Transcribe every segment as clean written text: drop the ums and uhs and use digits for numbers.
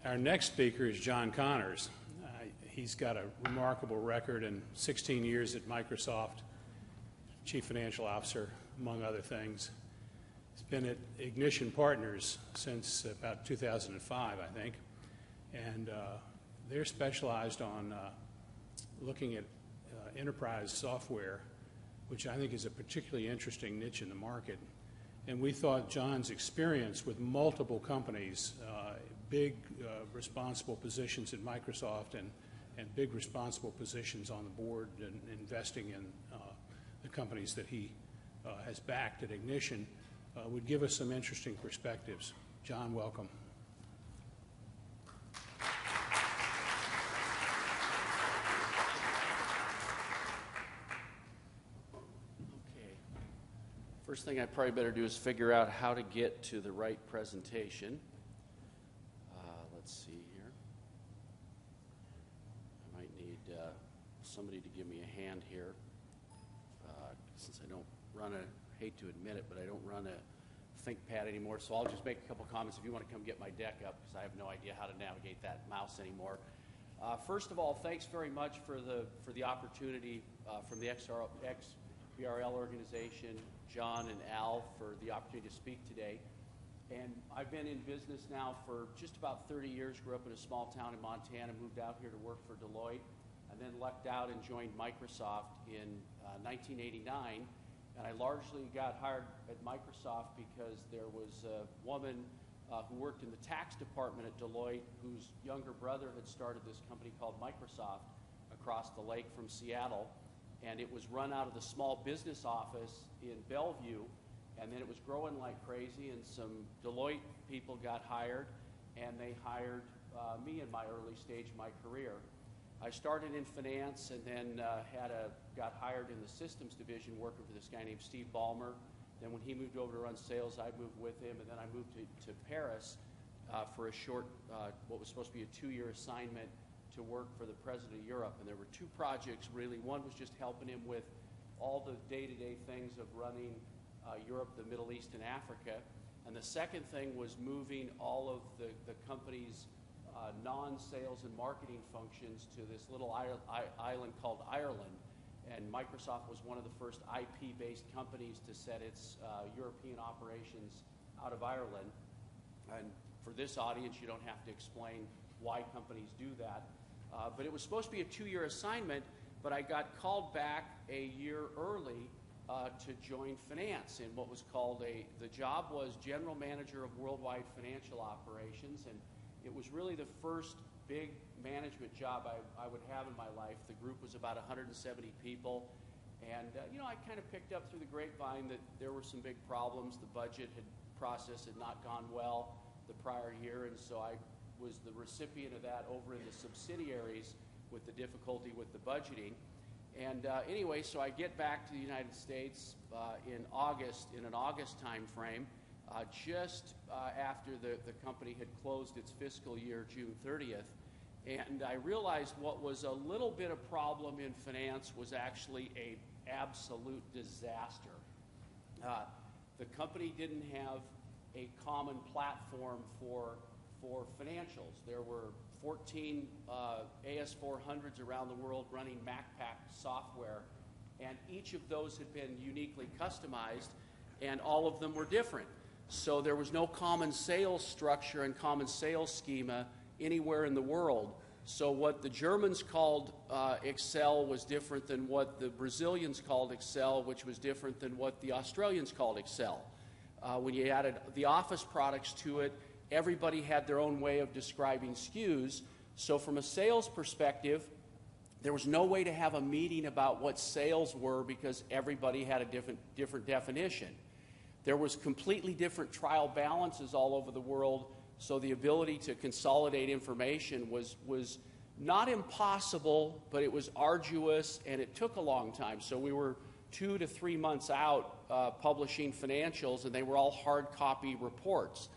Our next speaker is John Connors. He's got a remarkable record in 16 years at Microsoft, Chief Financial Officer, among other things. He's been at Ignition Partners since about 2005, I think, and they're specialized on looking at enterprise software, which I think is a particularly interesting niche in the market. And we thought John's experience with multiple companies, big responsible positions at Microsoft and big responsible positions on the board and investing in the companies that he has backed at Ignition would give us some interesting perspectives. John, welcome. First thing I probably better do is figure out how to get to the right presentation. Let's see here. I might need somebody to give me a hand here. Since I don't run a, hate to admit it, but I don't run a ThinkPad anymore, so I'll just make a couple comments if you want to come get my deck up, because I have no idea how to navigate that mouse anymore. First of all, thanks very much for the opportunity from the XBRL organization, John and Al, for the opportunity to speak today. And I've been in business now for just about 30 years, grew up in a small town in Montana, moved out here to work for Deloitte, and then lucked out and joined Microsoft in 1989. And I largely got hired at Microsoft because there was a woman who worked in the tax department at Deloitte whose younger brother had started this company called Microsoft across the lake from Seattle. And it was run out of the small business office in Bellevue, and then it was growing like crazy, and some Deloitte people got hired, and they hired me in my early stage of my career. I started in finance and then got hired in the systems division working for this guy named Steve Ballmer. Then when he moved over to run sales, I moved with him, and then I moved to Paris for a short, what was supposed to be a 2-year assignment to work for the President of Europe. And there were 2 projects really. One was just helping him with all the day-to-day things of running Europe, the Middle East, and Africa. And the second thing was moving all of the company's non-sales and marketing functions to this little island called Ireland. And Microsoft was one of the first IP-based companies to set its European operations out of Ireland. And for this audience, you don't have to explain why companies do that. But it was supposed to be a 2-year assignment, but I got called back a year early to join finance in what was called the job was General Manager of Worldwide Financial Operations, and it was really the first big management job I would have in my life. The group was about 170 people, and I kind of picked up through the grapevine that there were some big problems. The budget process had not gone well the prior year, and so I was the recipient of that over in the subsidiaries with the difficulty with the budgeting. And anyway, so I get back to the United States in an August time frame, just after the company had closed its fiscal year, June 30th. And I realized what was a little bit of problem in finance was actually an absolute disaster. The company didn't have a common platform for financials. There were 14 AS400s around the world running MacPack software, and each of those had been uniquely customized, and all of them were different. So there was no common sales structure and common sales schema anywhere in the world. So what the Germans called Excel was different than what the Brazilians called Excel, which was different than what the Australians called Excel. When you added the Office products to it, everybody had their own way of describing SKUs. So from a sales perspective, there was no way to have a meeting about what sales were because everybody had a different definition. There was completely different trial balances all over the world, so the ability to consolidate information was not impossible, but it was arduous, and it took a long time. So we were 2 to 3 months out publishing financials, and they were all hard copy reports.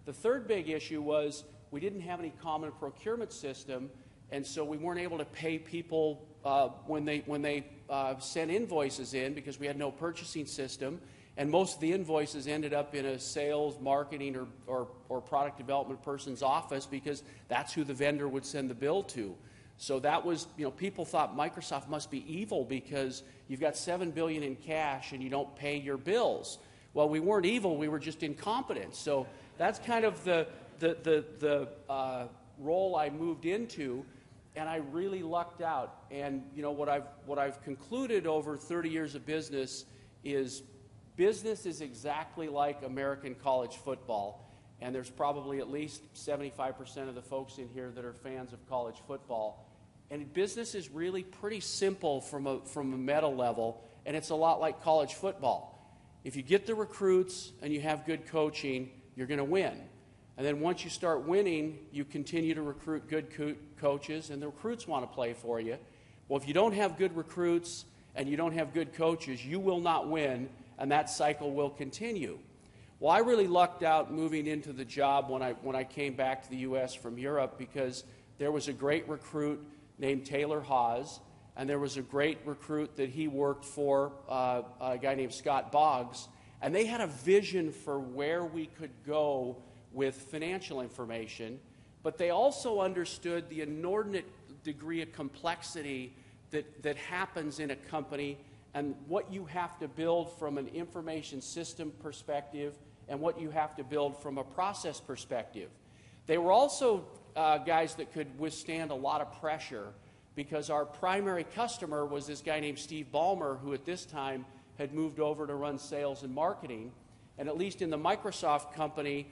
The third big issue was we didn't have any common procurement system, and so we weren't able to pay people when they sent invoices in because we had no purchasing system. and most of the invoices ended up in a sales, marketing, or product development person's office because that's who the vendor would send the bill to. So that was, people thought Microsoft must be evil because you've got $7 billion in cash and you don't pay your bills. Well, we weren't evil, we were just incompetent. So that's kind of the role I moved into, and I really lucked out. And what I've concluded over 30 years of business is exactly like American college football. And there's probably at least 75% of the folks in here that are fans of college football. And business is really pretty simple from a meta level, and it's a lot like college football. If you get the recruits and you have good coaching, you're going to win. And then once you start winning, you continue to recruit good coaches, and the recruits want to play for you. Well, if you don't have good recruits and you don't have good coaches, you will not win, and that cycle will continue. Well, I really lucked out moving into the job when I came back to the U.S. from Europe because there was a great recruit named Taylor Haas, and there was a great recruit that he worked for, a guy named Scott Boggs, and they had a vision for where we could go with financial information, but they also understood the inordinate degree of complexity that happens in a company and what you have to build from an information system perspective and what you have to build from a process perspective. They were also guys that could withstand a lot of pressure because our primary customer was this guy named Steve Ballmer, who at this time had moved over to run sales and marketing. And at least in the Microsoft company,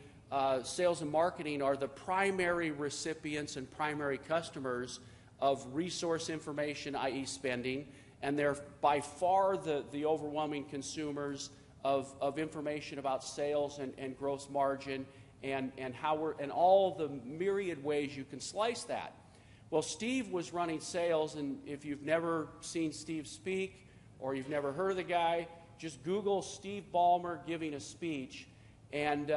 sales and marketing are the primary recipients and primary customers of resource information, i.e. spending, and they're by far the overwhelming consumers of information about sales and gross margin and all the myriad ways you can slice that. Well, Steve was running sales, and if you've never seen Steve speak or you've never heard of the guy, just Google Steve Ballmer giving a speech, and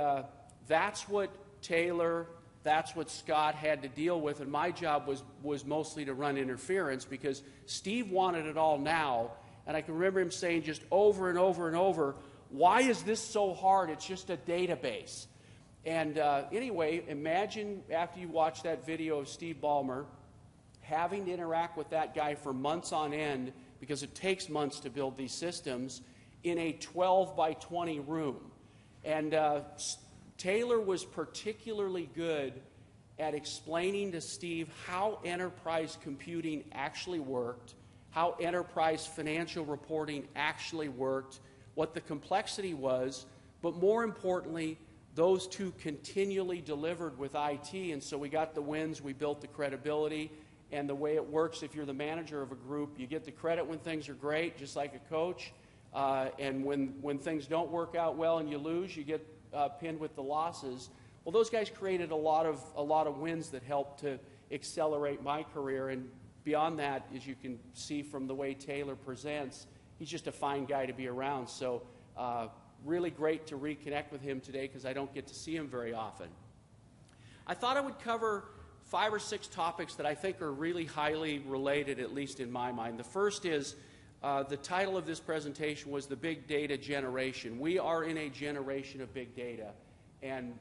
that's what Taylor, that's what Scott had to deal with, and my job was mostly to run interference because Steve wanted it all now, and I can remember him saying just over and over and over, why is this so hard? It's just a database. And anyway, imagine after you watch that video of Steve Ballmer, having to interact with that guy for months on end, because it takes months to build these systems, in a 12 by 20 room. And Taylor was particularly good at explaining to Steve how enterprise computing actually worked, how enterprise financial reporting actually worked, what the complexity was, but more importantly, those two continually delivered with IT, and so we got the wins, we built the credibility, and the way it works, if you're the manager of a group, you get the credit when things are great, just like a coach, and when things don't work out well and you lose, you get pinned with the losses. Well, those guys created a lot of wins that helped to accelerate my career, and beyond that, as you can see from the way Taylor presents, he's just a fine guy to be around. So really great to reconnect with him today because I don't get to see him very often. I thought I would cover 5 or 6 topics that I think are really highly related, at least in my mind. The first is the title of this presentation was the big data generation. We are in a generation of big data, and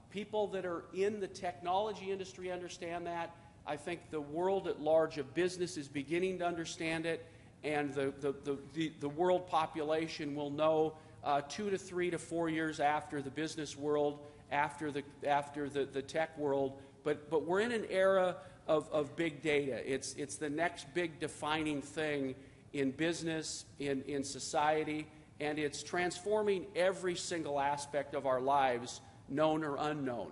people that are in the technology industry understand that. I think the world at large of business is beginning to understand it, and the world population will know 2 to 3 to 4 years after the business world, after the tech world. But we're in an era of big data. It's the next big defining thing in business, in society, and it's transforming every single aspect of our lives, known or unknown.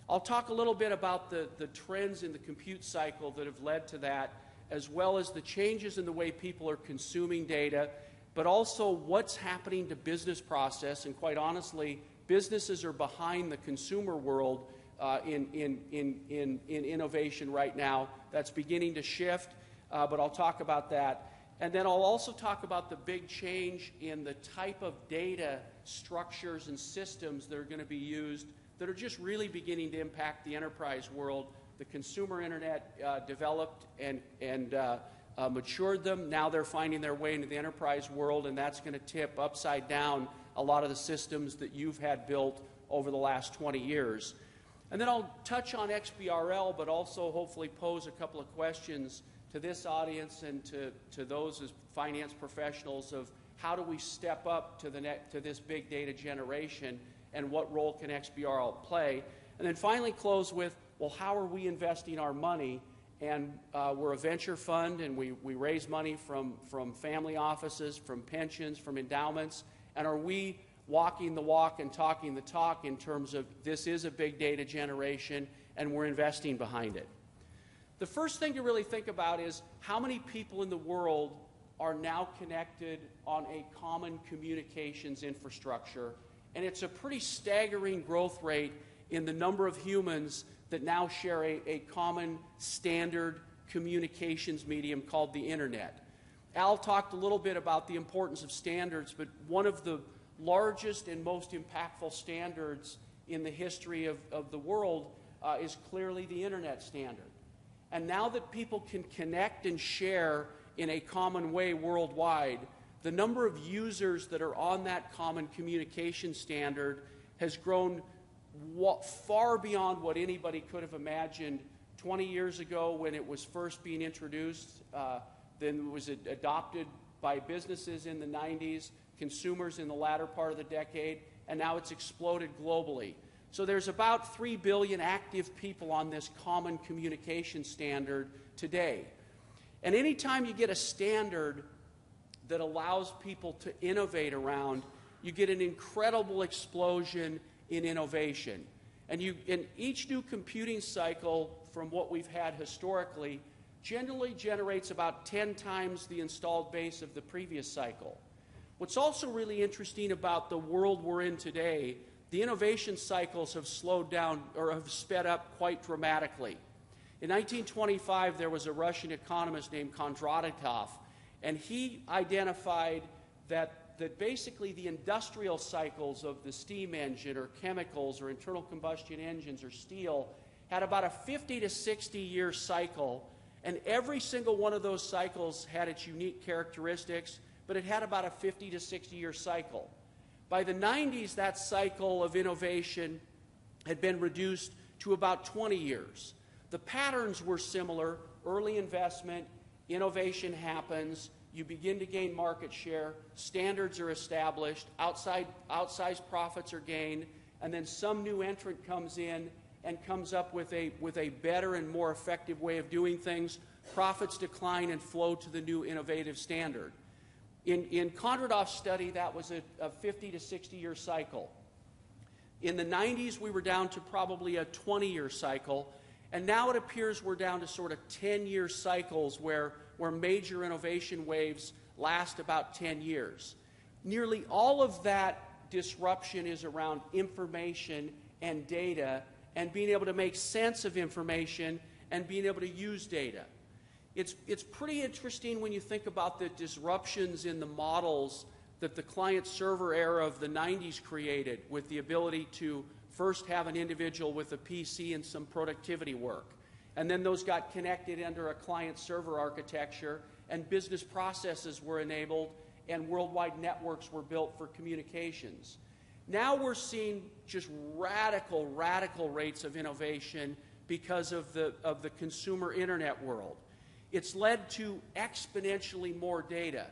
I'll talk a little bit about the trends in the compute cycle that have led to that, as well as the changes in the way people are consuming data, but also what's happening to business process. And quite honestly, businesses are behind the consumer world in innovation right now. That's beginning to shift, but I'll talk about that. And then I'll also talk about the big change in the type of data structures and systems that are going to be used that are just really beginning to impact the enterprise world. The consumer internet developed and matured them. Now they're finding their way into the enterprise world, and that's going to tip upside down a lot of the systems that you've had built over the last 20 years. And then I'll touch on XBRL, but also hopefully pose a couple of questions to this audience and to those as finance professionals of how do we step up to this big data generation, and what role can XBRL play? And then finally close with, well, how are we investing our money? And we're a venture fund, and we raise money from family offices, from pensions, from endowments. And are we walking the walk and talking the talk in terms of this is a big data generation, and we're investing behind it? The first thing to really think about is how many people in the world are now connected on a common communications infrastructure. And it's a pretty staggering growth rate in the number of humans that now share a common standard communications medium called the Internet. Al talked a little bit about the importance of standards, but one of the largest and most impactful standards in the history of the world is clearly the Internet standard. And now that people can connect and share in a common way worldwide, the number of users that are on that common communication standard has grown far beyond what anybody could have imagined 20 years ago when it was first being introduced. Then it was adopted by businesses in the 90s, consumers in the latter part of the decade, and now it's exploded globally. So there's about 3 billion active people on this common communication standard today. And anytime you get a standard that allows people to innovate around, you get an incredible explosion in innovation. And in each new computing cycle from what we've had historically generally generates about 10 times the installed base of the previous cycle. What's also really interesting about the world we're in today, the innovation cycles have slowed down or have sped up quite dramatically. In 1925, there was a Russian economist named Kondratiev, and he identified that basically the industrial cycles of the steam engine or chemicals or internal combustion engines or steel had about a 50 to 60 year cycle, and every single one of those cycles had its unique characteristics, but it had about a 50 to 60 year cycle. By the 90s, that cycle of innovation had been reduced to about 20 years. The patterns were similar: early investment, innovation happens, you begin to gain market share, standards are established, outsized profits are gained, and then some new entrant comes in and comes up with a better and more effective way of doing things. Profits decline and flow to the new innovative standard. In Kondratiev's study, that was a 50 to 60 year cycle. In the 90s, we were down to probably a 20-year cycle, and now it appears we're down to sort of 10-year cycles where major innovation waves last about 10 years. Nearly all of that disruption is around information and data and being able to make sense of information and being able to use data. It's pretty interesting when you think about the disruptions in the models that the client-server era of the 90s created, with the ability to first have an individual with a PC and some productivity work. And then those got connected under a client-server architecture, and business processes were enabled, and worldwide networks were built for communications. Now we're seeing just radical rates of innovation because of the consumer internet world. It's led to exponentially more data.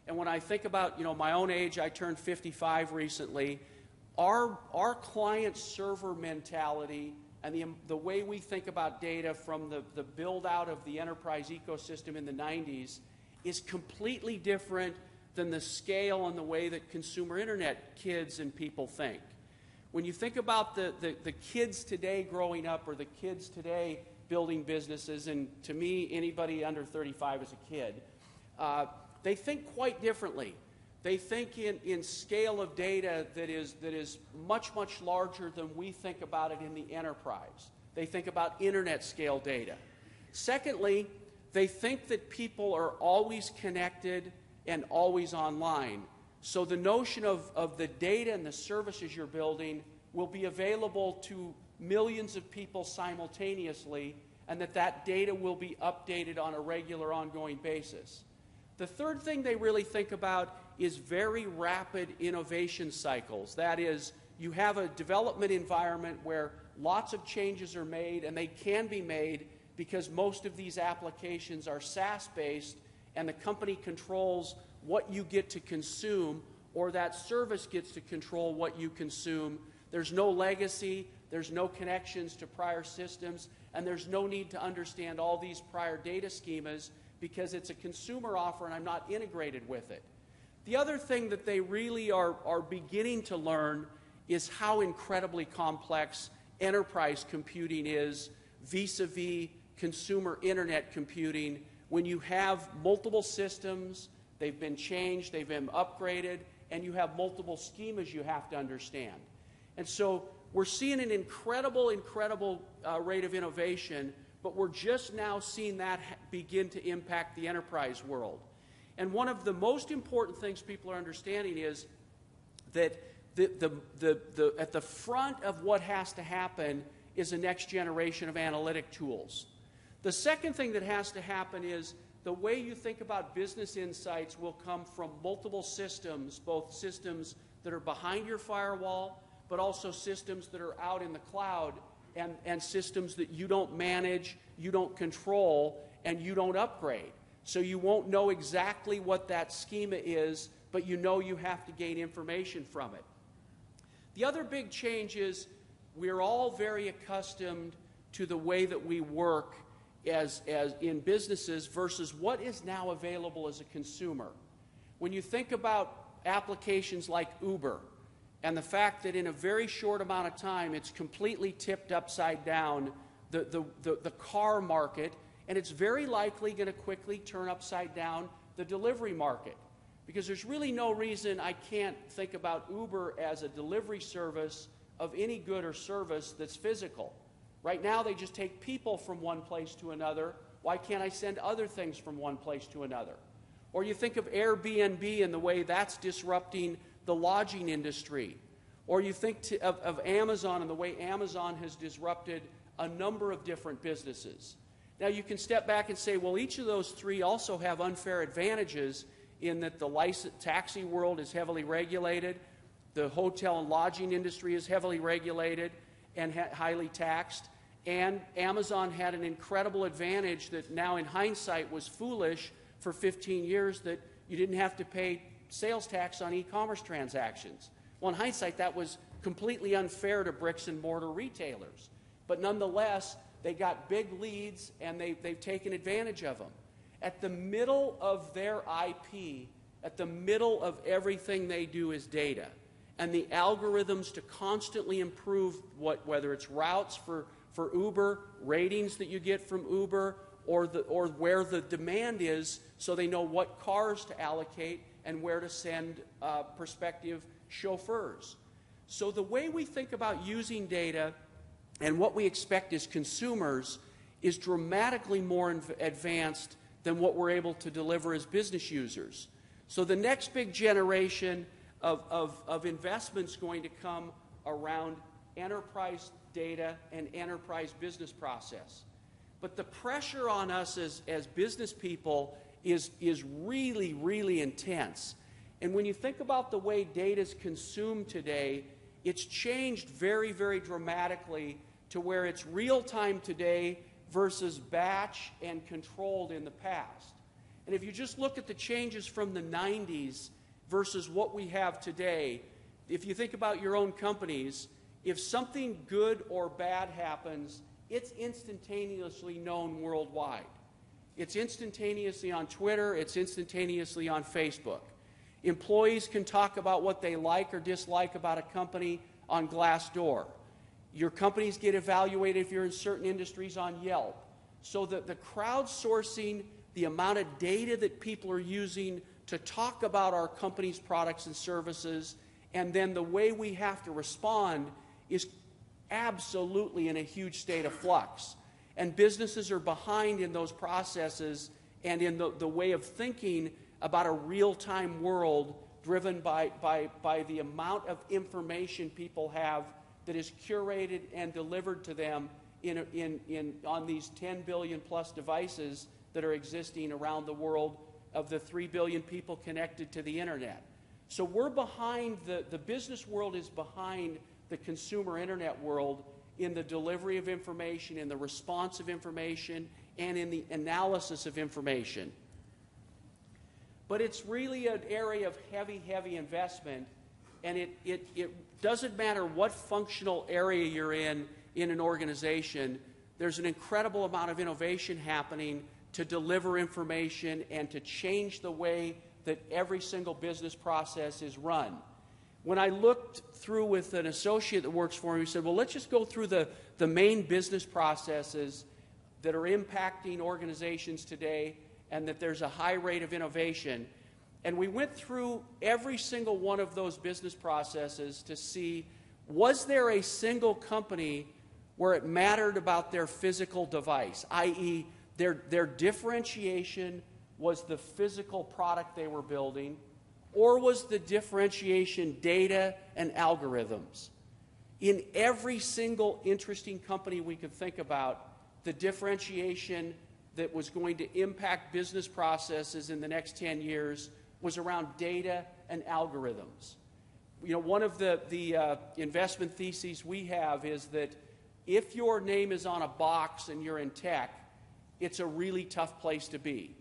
And when I think about, my own age, I turned 55 recently, our client-server mentality and the way we think about data from the build-out of the enterprise ecosystem in the 90s is completely different than the scale and the way that consumer internet kids and people think. When you think about the kids today growing up, or the kids today building businesses, and to me, anybody under 35 is a kid, they think quite differently. They think in scale of data that is much larger than we think about it in the enterprise. They think about internet scale data. Secondly, they think that people are always connected and always online. So the notion of the data and the services you're building will be available to millions of people simultaneously, and that data will be updated on a regular, ongoing basis. The third thing they really think about is very rapid innovation cycles. That is, you have a development environment where lots of changes are made, and they can be made because most of these applications are SaaS-based, and the company controls what you get to consume, or that service gets to control what you consume. There's no legacy, there's no connections to prior systems, and there's no need to understand all these prior data schemas because it's a consumer offer and I'm not integrated with it. The other thing that they really are beginning to learn is how incredibly complex enterprise computing is vis-a-vis consumer internet computing when you have multiple systems, they've been changed, they've been upgraded, and you have multiple schemas you have to understand. And so we're seeing an incredible rate of innovation, but we're just now seeing that begin to impact the enterprise world. And one of the most important things people are understanding is that at the front of what has to happen is a next generation of analytic tools. The second thing that has to happen is the way you think about business insights will come from multiple systems, both systems that are behind your firewall, but also systems that are out in the cloud, and systems that you don't manage, you don't control, and you don't upgrade. So you won't know exactly what that schema is, but you know you have to gain information from it. The other big change is we're all very accustomed to the way that we work as in businesses versus what is now available as a consumer. When you think about applications like Uber and the fact that in a very short amount of time it's completely tipped upside down the car market, and it's very likely going to quickly turn upside down the delivery market, because there's really no reason I can't think about Uber as a delivery service of any good or service that's physical. Right now they just take people from one place to another. Why can't I send other things from one place to another? Or you think of Airbnb and the way that's disrupting the lodging industry. Or you think of Amazon and the way Amazon has disrupted a number of different businesses. Now you can step back and say, well, each of those three also have unfair advantages in that the taxi world is heavily regulated, the hotel and lodging industry is heavily regulated and highly taxed, and Amazon had an incredible advantage that now in hindsight was foolish for 15 years, that you didn't have to pay sales tax on e-commerce transactions. Well, in hindsight, that was completely unfair to bricks and mortar retailers. But nonetheless, they got big leads and they've taken advantage of them. At the middle of their IP, at the middle of everything they do is data. And the algorithms to constantly improve whether it's routes for Uber, ratings that you get from Uber, or where the demand is, so they know what cars to allocate and where to send prospective chauffeurs. So the way we think about using data and what we expect as consumers is dramatically more advanced than what we're able to deliver as business users. So the next big generation of investments going to come around enterprise data and enterprise business process. But the pressure on us as business people is really, really intense. And when you think about the way data is consumed today, it's changed very, very dramatically to where it's real time today versus batch and controlled in the past. And if you just look at the changes from the 90s versus what we have today, if you think about your own companies, if something good or bad happens, it's instantaneously known worldwide. It's instantaneously on Twitter, it's instantaneously on Facebook. Employees can talk about what they like or dislike about a company on Glassdoor. Your companies get evaluated if you're in certain industries on Yelp. So that the crowdsourcing, the amount of data that people are using to talk about our company's products and services, and then the way we have to respond is absolutely in a huge state of flux. And businesses are behind in those processes and in the way of thinking about a real-time world driven by the amount of information people have that is curated and delivered to them on these 10 billion plus devices that are existing around the world of the 3 billion people connected to the internet. So we're behind, the business world is behind the consumer internet world in the delivery of information, in the response of information, and in the analysis of information. But it's really an area of heavy, heavy investment, and it doesn't matter what functional area you're in an organization, there's an incredible amount of innovation happening to deliver information and to change the way that every single business process is run. When I looked through with an associate that works for me, he said, well, let's just go through the main business processes that are impacting organizations today and that there's a high rate of innovation. And we went through every single one of those business processes to see, was there a single company where it mattered about their physical device, i.e., their differentiation was the physical product they were building, or was the differentiation data and algorithms? In every single interesting company we could think about, the differentiation that was going to impact business processes in the next 10 years was around data and algorithms. You know, one of the investment theses we have is that if your name is on a box and you're in tech, it's a really tough place to be.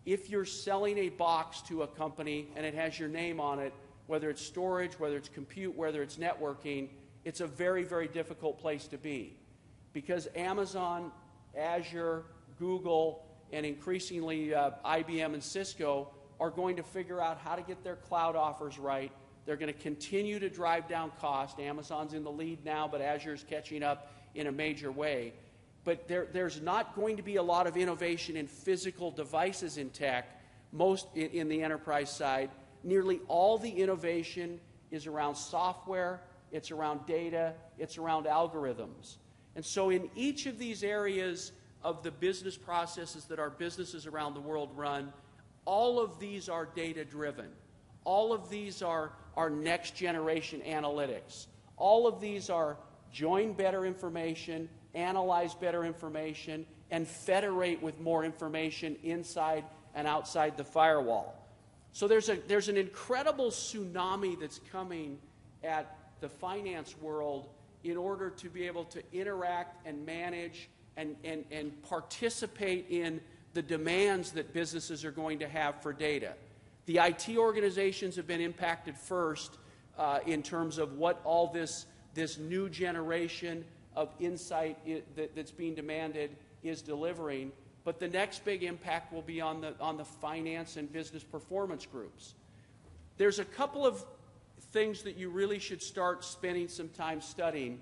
If you're selling a box to a company and it has your name on it, whether it's storage, whether it's compute, whether it's networking, it's a very, very difficult place to be. Because Amazon, Azure, Google, and increasingly IBM and Cisco are going to figure out how to get their cloud offers right. They're going to continue to drive down cost. Amazon's in the lead now, but Azure's catching up in a major way. But there's not going to be a lot of innovation in physical devices in tech, most in the enterprise side. Nearly all the innovation is around software, it's around data, it's around algorithms. And so in each of these areas of the business processes that our businesses around the world run, all of these are data-driven. All of these are next-generation analytics. All of these are join better information, analyze better information, and federate with more information inside and outside the firewall. So there's an incredible tsunami that's coming at the finance world in order to be able to interact and manage and participate in the demands that businesses are going to have for data. The IT organizations have been impacted first in terms of what all this new generation of insight that's being demanded is delivering, but the next big impact will be on the finance and business performance groups. There's a couple of things that you really should start spending some time studying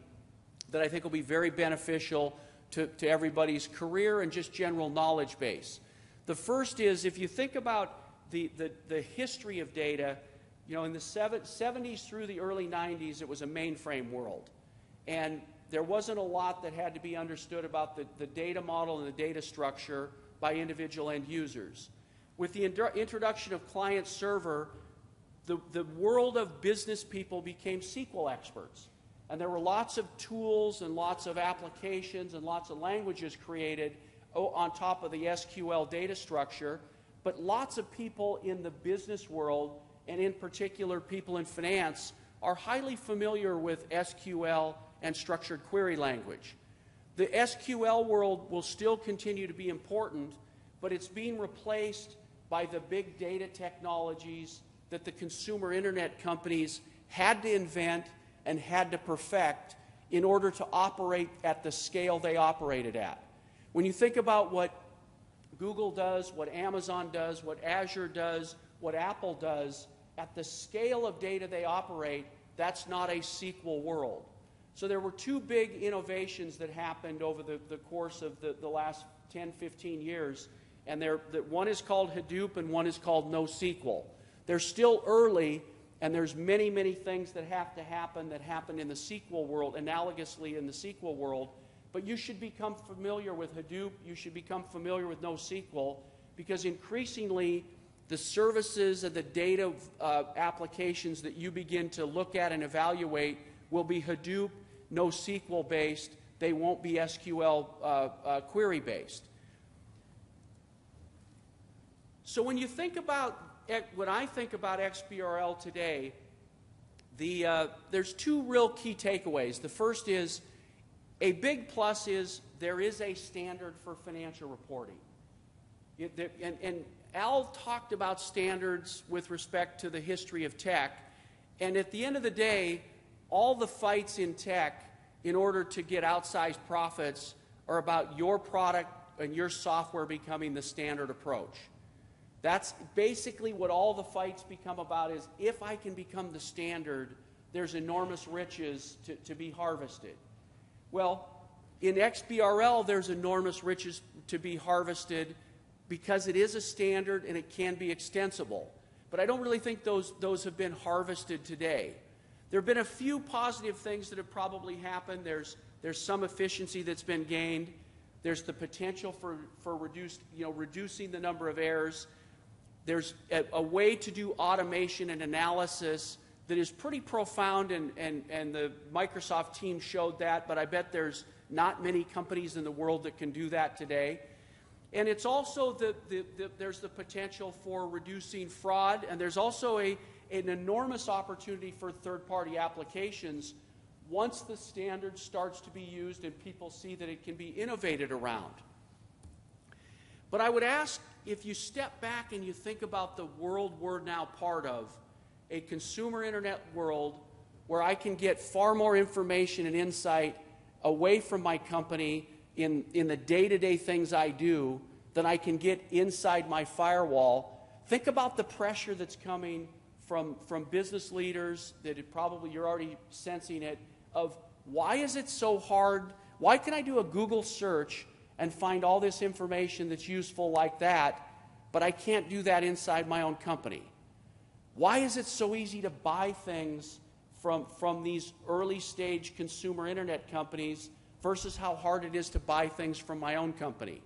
that I think will be very beneficial to everybody's career and just general knowledge base. The first is, if you think about the history of data, you know, in the 70s through the early 90s, it was a mainframe world. And there wasn't a lot that had to be understood about the data model and the data structure by individual end users. With the introduction of client-server, the world of business people became SQL experts. And there were lots of tools and lots of applications and lots of languages created on top of the SQL data structure. But lots of people in the business world, and in particular people in finance, are highly familiar with SQL and structured query language. The SQL world will still continue to be important, but it's being replaced by the big data technologies that the consumer internet companies had to invent and had to perfect in order to operate at the scale they operated at. When you think about what Google does, what Amazon does, what Azure does, what Apple does, at the scale of data they operate, that's not a SQL world. So there were two big innovations that happened over the course of the last 10, 15 years, and one is called Hadoop and one is called NoSQL. They're still early, and there's many, many things that have to happen that happened in the SQL world, analogously in the SQL world. But you should become familiar with Hadoop, you should become familiar with NoSQL, because increasingly the services and the data applications that you begin to look at and evaluate will be Hadoop, NoSQL based, they won't be SQL query based. So when you think about, when I think about XBRL today, there's two real key takeaways. The first is, a big plus is there is a standard for financial reporting. And Al talked about standards with respect to the history of tech, and at the end of the day, all the fights in tech in order to get outsized profits are about your product and your software becoming the standard approach. That's basically what all the fights become about, is if I can become the standard, there's enormous riches to be harvested. Well, in XBRL, there's enormous riches to be harvested because it is a standard and it can be extensible. But I don't really think those have been harvested today. There have been a few positive things that have probably happened. There's some efficiency that's been gained. There's the potential for reducing the number of errors. There's a way to do automation and analysis that is pretty profound, and the Microsoft team showed that, but I bet there's not many companies in the world that can do that today. And it's also there's the potential for reducing fraud, and there's also an enormous opportunity for third-party applications once the standard starts to be used and people see that it can be innovated around. But I would ask, if you step back and you think about the world we're now part of, a consumer internet world where I can get far more information and insight away from my company in the day-to-day things I do than I can get inside my firewall. Think about the pressure that's coming from business leaders that you're already sensing it, of why is it so hard? Why can I do a Google search and find all this information that's useful like that, but I can't do that inside my own company? Why is it so easy to buy things from these early stage consumer internet companies versus how hard it is to buy things from my own company?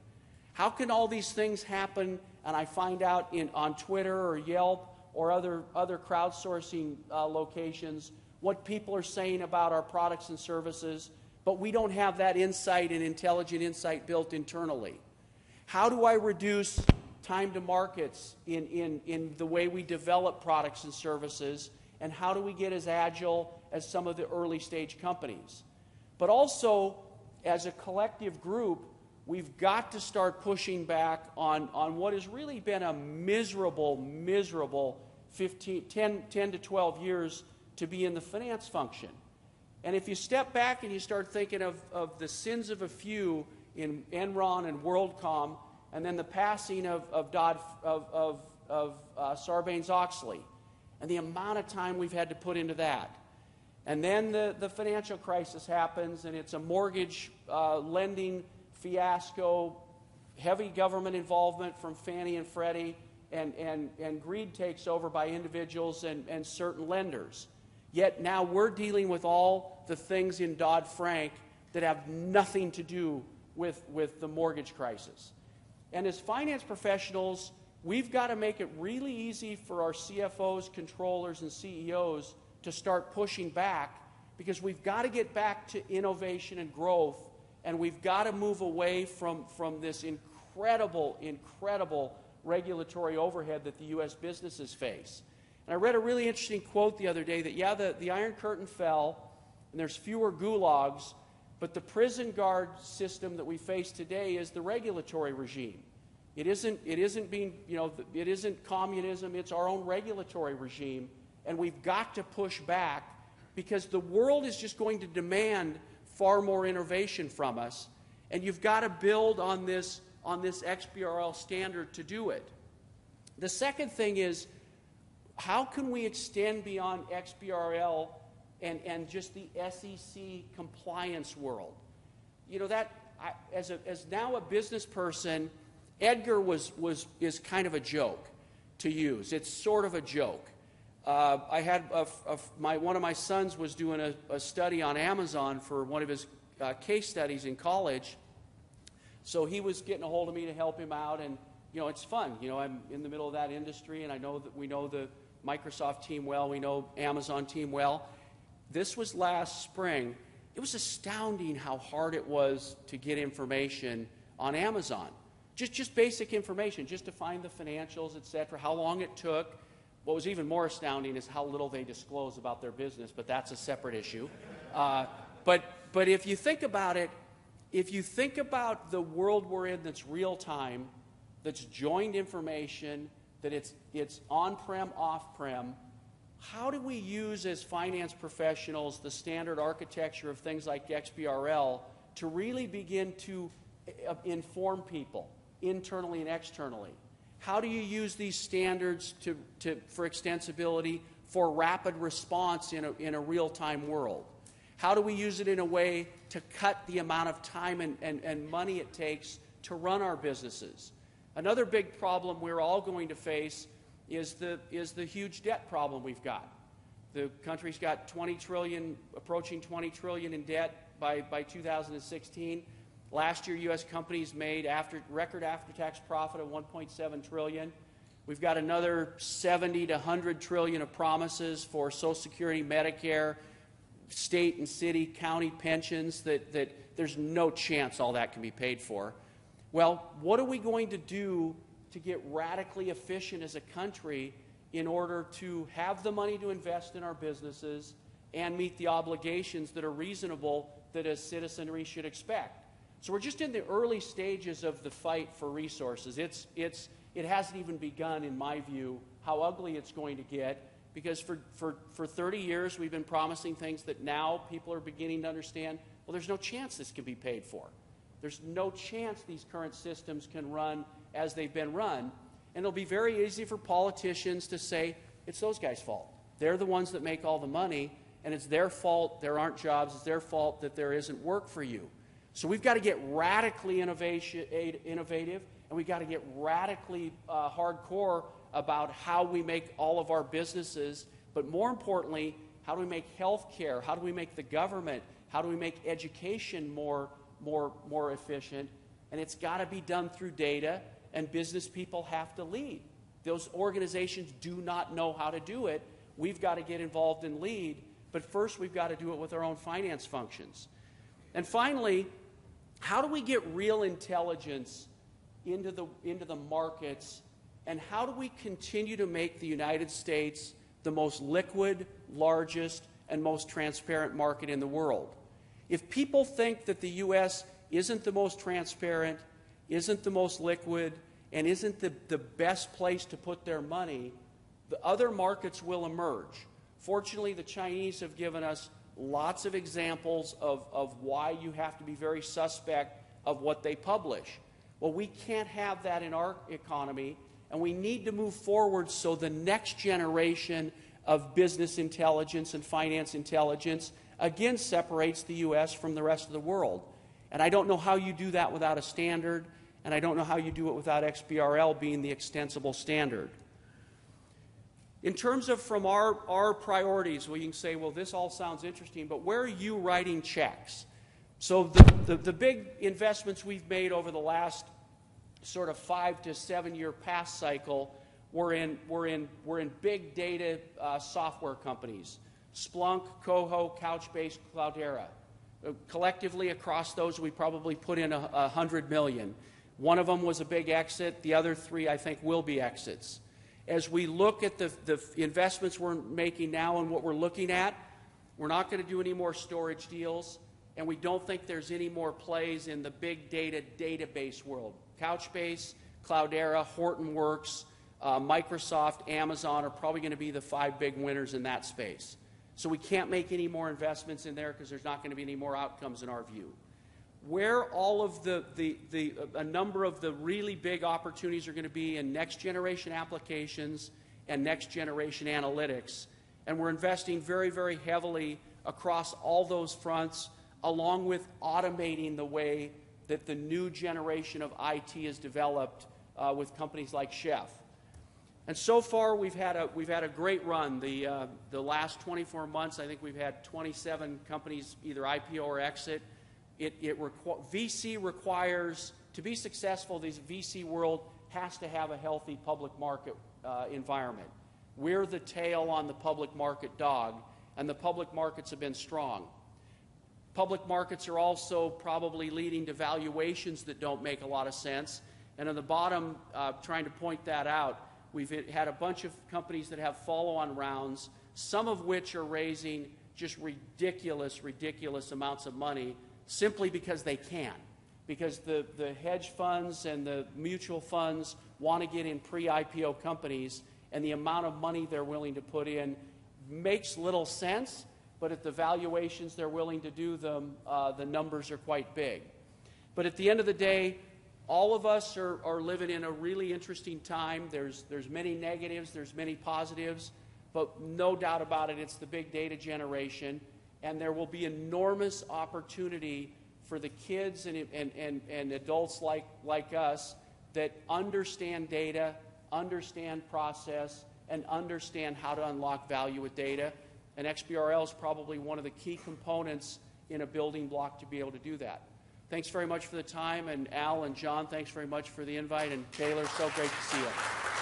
How can all these things happen and I find out on Twitter or Yelp or other crowdsourcing locations what people are saying about our products and services, but we don't have that insight and intelligent insight built internally? How do I reduce time to markets in the way we develop products and services, and how do we get as agile as some of the early stage companies? But also, as a collective group, we've got to start pushing back on what has really been a miserable 10 to 12 years to be in the finance function. And if you step back and you start thinking of the sins of a few in Enron and WorldCom, and then the passing of Sarbanes-Oxley, and the amount of time we've had to put into that. And then the financial crisis happens, and it's a mortgage lending fiasco, heavy government involvement from Fannie and Freddie, and greed takes over by individuals and certain lenders. Yet now we're dealing with all the things in Dodd-Frank that have nothing to do with the mortgage crisis. And as finance professionals, we've got to make it really easy for our CFOs, controllers, and CEOs to start pushing back, because we've got to get back to innovation and growth, and we've got to move away from this incredible regulatory overhead that the U.S. businesses face. And I read a really interesting quote the other day that, the Iron Curtain fell, and there's fewer gulags, but the prison guard system that we face today is the regulatory regime. It isn't communism, it's our own regulatory regime, and we've got to push back, because the world is just going to demand far more innovation from us, and you've got to build on this XBRL standard to do it. The second thing is, how can we extend beyond XBRL and just the SEC compliance world? As now a business person, Edgar is kind of a joke to use. It's sort of a joke. I had one of my sons was doing a study on Amazon for one of his case studies in college, so he was getting a hold of me to help him out, and it's fun. I'm in the middle of that industry, and I know that we know the Microsoft team well, we know Amazon team well. This was last spring, it was astounding how hard it was to get information on Amazon. Just basic information, just to find the financials, et cetera, how long it took. What was even more astounding is how little they disclose about their business, but that's a separate issue. But if you think about it, if you think about the world we're in that's real time, that's joined information, that it's on-prem, off-prem, how do we use as finance professionals the standard architecture of things like XBRL to really begin to inform people internally and externally? How do you use these standards for extensibility for rapid response in a real-time world? How do we use it in a way to cut the amount of time and money it takes to run our businesses? Another big problem we're all going to face is the huge debt problem we've got. The country's got 20 trillion, approaching 20 trillion in debt by 2016. Last year, U.S. companies made record after-tax profit of 1.7 trillion. We've got another 70 to 100 trillion of promises for Social Security, Medicare, state and city, county pensions that there's no chance all that can be paid for. Well, what are we going to do to get radically efficient as a country in order to have the money to invest in our businesses and meet the obligations that are reasonable that a citizenry should expect? So we're just in the early stages of the fight for resources. It hasn't even begun, in my view, how ugly it's going to get, because for 30 years we've been promising things that now people are beginning to understand, well, there's no chance this can be paid for. There's no chance these current systems can run as they've been run. And it'll be very easy for politicians to say, it's those guys' fault. They're the ones that make all the money, and it's their fault there aren't jobs. It's their fault that there isn't work for you. So we've got to get radically innovative, and we've got to get radically hardcore about how we make all of our businesses, but more importantly, how do we make health care? How do we make the government? How do we make education more efficient? And it's got to be done through data, and business people have to lead. Those organizations do not know how to do it. We've got to get involved and lead, but first we've got to do it with our own finance functions. And finally, how do we get real intelligence into the markets, and how do we continue to make the United States the most liquid, largest, and most transparent market in the world? If people think that the U.S. isn't the most transparent, isn't the most liquid, and isn't the best place to put their money, the other markets will emerge. Fortunately, the Chinese have given us lots of examples of why you have to be very suspect of what they publish. Well, we can't have that in our economy, and we need to move forward so the next generation of business intelligence and finance intelligence again separates the U.S. from the rest of the world. And I don't know how you do that without a standard, and I don't know how you do it without XBRL being the extensible standard. In terms of from our priorities, well, you can say, well, this all sounds interesting, but where are you writing checks? So the big investments we've made over the last sort of 5 to 7 year past cycle were in big data software companies: Splunk, Coho, Couchbase, Cloudera. Collectively across those, we probably put in $100 million. One of them was a big exit. The other 3, I think, will be exits. As we look at the investments we're making now and what we're looking at, we're not going to do any more storage deals, and we don't think there's any more plays in the big data database world. Couchbase, Cloudera, Hortonworks, Microsoft, Amazon are probably going to be the 5 big winners in that space. So we can't make any more investments in there because there's not going to be any more outcomes in our view. Where all of a number of the really big opportunities are going to be in next generation applications and next generation analytics. And we're investing very, very heavily across all those fronts, along with automating the way that the new generation of IT is developed with companies like Chef. And so far, we've had a great run. The last 24 months, I think we've had 27 companies either IPO or exit. VC requires, to be successful, this VC world has to have a healthy public market environment. We're the tail on the public market dog, and the public markets have been strong. Public markets are also probably leading to valuations that don't make a lot of sense. And on the bottom, trying to point that out, we've had a bunch of companies that have follow-on rounds, some of which are raising just ridiculous amounts of money simply because they can. Because the hedge funds and the mutual funds want to get in pre-IPO companies, and the amount of money they're willing to put in makes little sense, but at the valuations they're willing to do them, the numbers are quite big. But at the end of the day, all of us are living in a really interesting time. There's many negatives, there's many positives, but no doubt about it, it's the big data generation, and there will be enormous opportunity for the kids and adults like us that understand data, understand process, and understand how to unlock value with data. And XBRL is probably one of the key components in a building block to be able to do that. Thanks very much for the time, and Al and John, thanks very much for the invite, and Taylor, so great to see you.